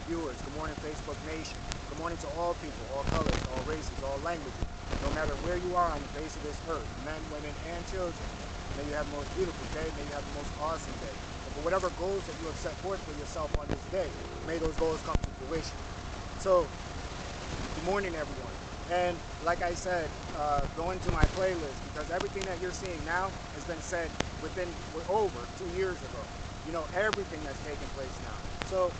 viewers. Good morning, Facebook Nation. Good morning to all people, all colors, all races, all languages. No matter where you are on the face of this earth, men, women, and children, may you have the most beautiful day. May you have the most awesome day. And for whatever goals that you have set forth for yourself on this day, may those goals come to fruition. So, good morning, everyone. And like I said, go into my playlist because everything that you're seeing now has been said over 2 years ago. You know, everything that's taking place now. So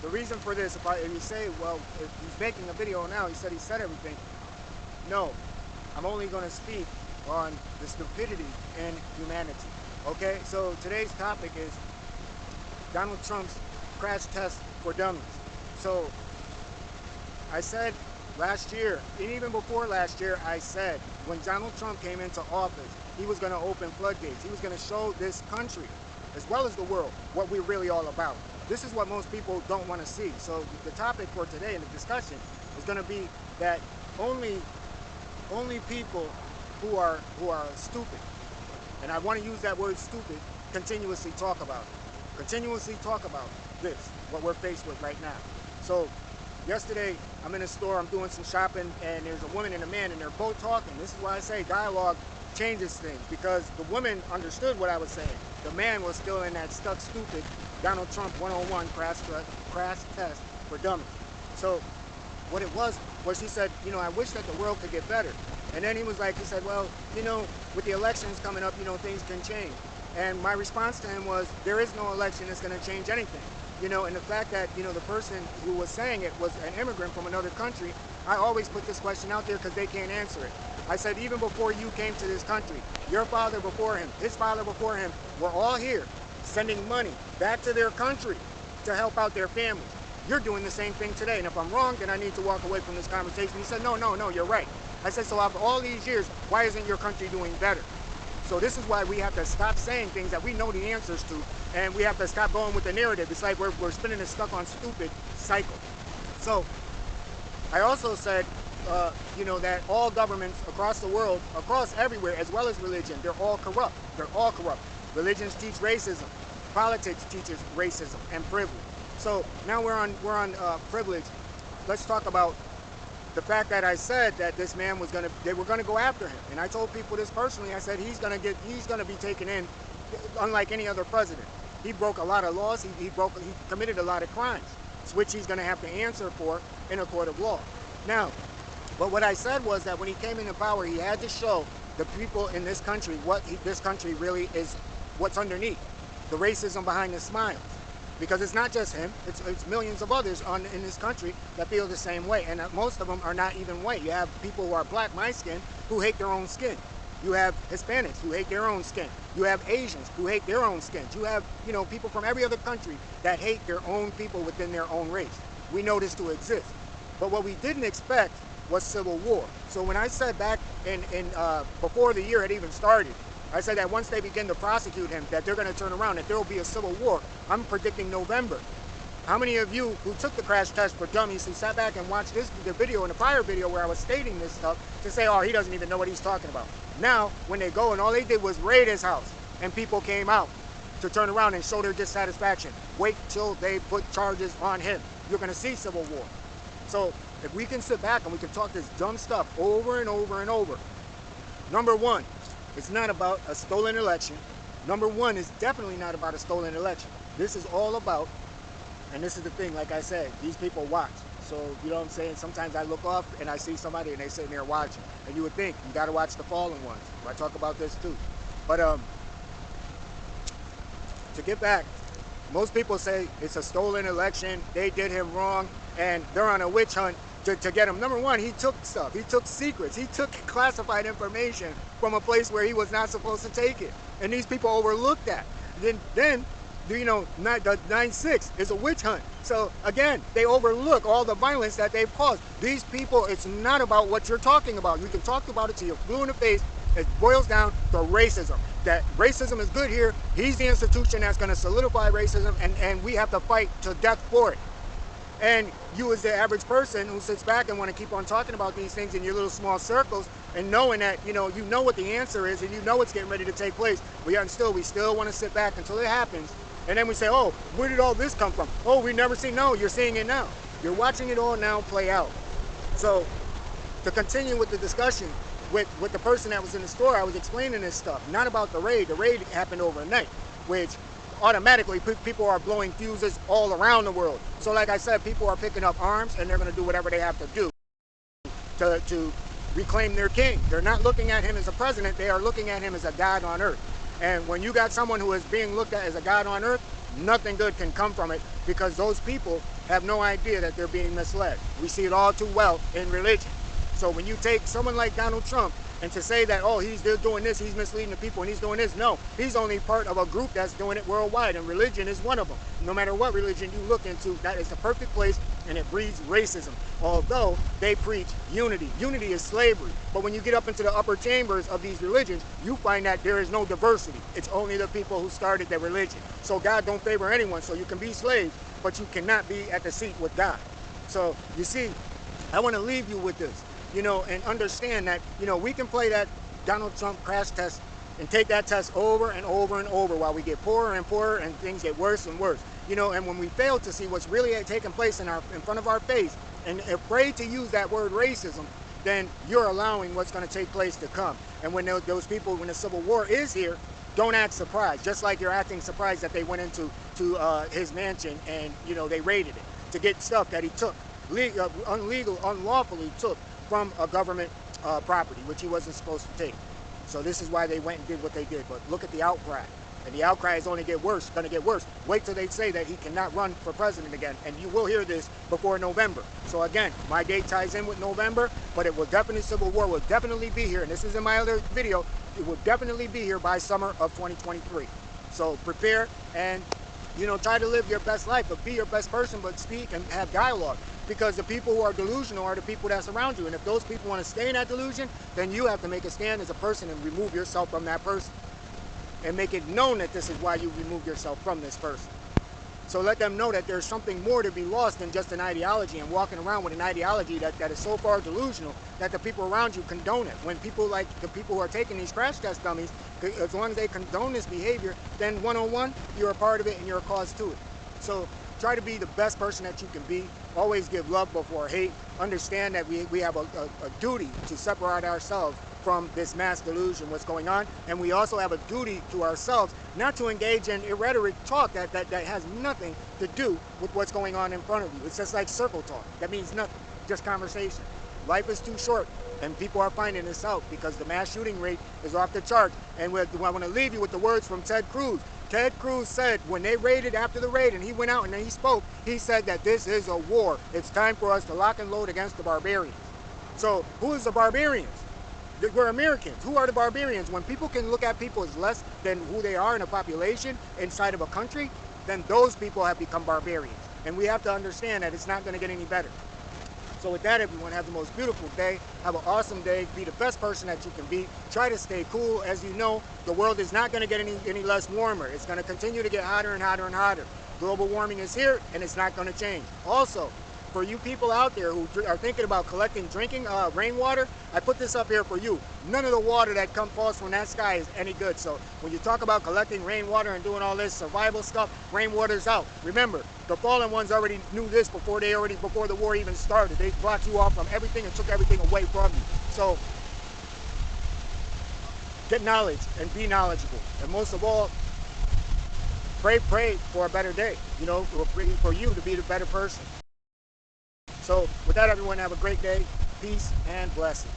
the reason for this, if you say, well, if he's making a video now, he said everything. No, I'm only going to speak on the stupidity in humanity. Okay, so today's topic is Donald Trump's crash test for dummies. So I said last year, and even before last year, I said when Donald Trump came into office, he was going to open floodgates. He was going to show this country, as well as the world, what we're really all about. This is what most people don't want to see. So the topic for today in the discussion is going to be that only people who are stupid, and I want to use that word stupid, continuously talk about it. Continuously talk about this, what we're faced with right now. So yesterday, I'm in a store, I'm doing some shopping, and there's a woman and a man, and they're both talking. This is why I say dialogue changes things, because the woman understood what I was saying. The man was still in that stuck, stupid Donald Trump 101 crash test for dummies. So what it was she said, you know, I wish that the world could get better. And then he said, well, you know, with the elections coming up, you know, things can change. And my response to him was, there is no election that's going to change anything. You know, and the fact that, you know, the person who was saying it was an immigrant from another country, I always put this question out there because they can't answer it. I said, even before you came to this country, your father before him, his father before him, were all here sending money back to their country to help out their families. You're doing the same thing today. And if I'm wrong, then I need to walk away from this conversation. He said, no, you're right. I said, so after all these years, why isn't your country doing better? So this is why we have to stop saying things that we know the answers to, and we have to stop going with the narrative. It's like we're spinning a stuck on stupid cycle. So I also said, you know, that all governments across the world, across everywhere, as well as religion, they're all corrupt. They're all corrupt. Religions teach racism. Politics teaches racism and privilege. So now we're on privilege. Let's talk about the fact that I said that this man they were gonna go after him, and I told people this personally. I said he's gonna be taken in, unlike any other president. He broke a lot of laws. He committed a lot of crimes, which he's gonna have to answer for in a court of law. Now, but what I said was that when he came into power, he had to show the people in this country what this country really is, what's underneath, the racism behind the smiles. Because it's not just him, it's millions of others in this country that feel the same way. And most of them are not even white. You have people who are black, my skin, who hate their own skin. You have Hispanics who hate their own skin. You have Asians who hate their own skins. You have, you know, people from every other country that hate their own people within their own race. We know this to exist. But what we didn't expect was civil war. So when I said back before the year had even started, I said that once they begin to prosecute him, that they're going to turn around, that there will be a civil war. I'm predicting November. How many of you who took the crash test for dummies, who sat back and watched the video and the prior video where I was stating this stuff, to say, oh, he doesn't even know what he's talking about. Now, when they go and all they did was raid his house, and people came out to turn around and show their dissatisfaction. Wait till they put charges on him. You're going to see civil war. So if we can sit back and we can talk this dumb stuff over and over and over, number one, it's not about a stolen election. Number one is definitely not about a stolen election. This is all about, and this is the thing, like I said, these people watch. So, you know what I'm saying? Sometimes I look off and I see somebody and they sitting there watching. And you would think, you got to watch the fallen ones. I talk about this too. But to get back, most people say it's a stolen election, they did him wrong, and they're on a witch hunt to get him. Number one, he took stuff. He took secrets. He took classified information from a place where he was not supposed to take it. And these people overlooked that. Then you know, the 9/6 is a witch hunt. So again, they overlook all the violence that they've caused. These people, it's not about what you're talking about. You can talk about it till you're blue in the face. It boils down to racism. That racism is good here. He's the institution that's going to solidify racism, and we have to fight to death for it. And you as the average person who sits back and want to keep on talking about these things in your little small circles and knowing that, you know what the answer is and you know what's getting ready to take place, but yet and still, we still want to sit back until it happens And then we say, oh, where did all this come from? Oh, we never seen. No, you're seeing it now. You're watching it all now play out. So to continue with the discussion with the person that was in the store, I was explaining this stuff, not about the raid. The raid happened overnight, which automatically people are blowing fuses all around the world. So like I said, people are picking up arms and they're going to do whatever they have to do to reclaim their king. They're not looking at him as a president. They are looking at him as a god on earth. And when you got someone who is being looked at as a god on earth, nothing good can come from it, because those people have no idea that they're being misled. We see it all too well in religion. So when you take someone like Donald Trump and to say that, oh, he's doing this, he's misleading the people, and he's doing this, no, he's only part of a group that's doing it worldwide, and religion is one of them. No matter what religion you look into, that is the perfect place, and it breeds racism. Although they preach unity. Unity is slavery. But when you get up into the upper chambers of these religions, you find that there is no diversity. It's only the people who started the religion. So God don't favor anyone. So you can be slaves, but you cannot be at the seat with God. So you see, I want to leave you with this, and understand that, we can play that Donald Trump crash test and take that test over and over and over while we get poorer and poorer and things get worse and worse. And when we fail to see what's really taking place in front of our face and afraid to use that word racism, then you're allowing what's going to take place to come. And when those people, when the Civil War is here, don't act surprised. Just like you're acting surprised that they went into his mansion and, they raided it to get stuff that he took, unlawfully took from a government property, which he wasn't supposed to take. So this is why they went and did what they did. But look at the outcry. And the outcry is only going to get worse. Wait till they say that he cannot run for president again. And you will hear this before November. So again, my date ties in with November, but it will definitely, Civil War will definitely be here. And this is in my other video. It will definitely be here by summer of 2023. So prepare and, try to live your best life, but be your best person, but speak and have dialogue. Because the people who are delusional are the people that surround you. And if those people want to stay in that delusion, then you have to make a stand as a person and remove yourself from that person. And make it known that this is why you remove yourself from this person. So let them know that there's something more to be lost than just an ideology, and walking around with an ideology that is so far delusional that the people around you condone it. When people like the people who are taking these crash test dummies, as long as they condone this behavior, then 101, you're a part of it and you're a cause to it. So try to be the best person that you can be. Always give love before hate. Understand that we have a duty to separate ourselves from this mass delusion, what's going on. And we also have a duty to ourselves not to engage in irreverent talk that has nothing to do with what's going on in front of you. It's just like circle talk. That means nothing, just conversation. Life is too short, and people are finding this out because the mass shooting rate is off the charts. And I want to leave you with the words from Ted Cruz. Ted Cruz said when they raided, after the raid, and he went out and he spoke, he said that this is a war. It's time for us to lock and load against the barbarians. So who is the barbarians? We're Americans. Who are the barbarians? When people can look at people as less than who they are in a population inside of a country, then those people have become barbarians. And we have to understand that it's not going to get any better. So with that, everyone, have the most beautiful day. Have an awesome day. Be the best person that you can be. Try to stay cool. As you know, the world is not going to get any less warmer. It's going to continue to get hotter and hotter and hotter. Global warming is here, and it's not going to change. Also, for you people out there who are thinking about drinking rainwater, I put this up here for you. None of the water that falls from that sky is any good. So when you talk about collecting rainwater and doing all this survival stuff, rainwater's out. Remember, the fallen ones already knew this before the war even started. They blocked you off from everything and took everything away from you. So get knowledge and be knowledgeable. And most of all, pray for a better day. For you to be the better person. So with that, everyone, have a great day. Peace and blessings.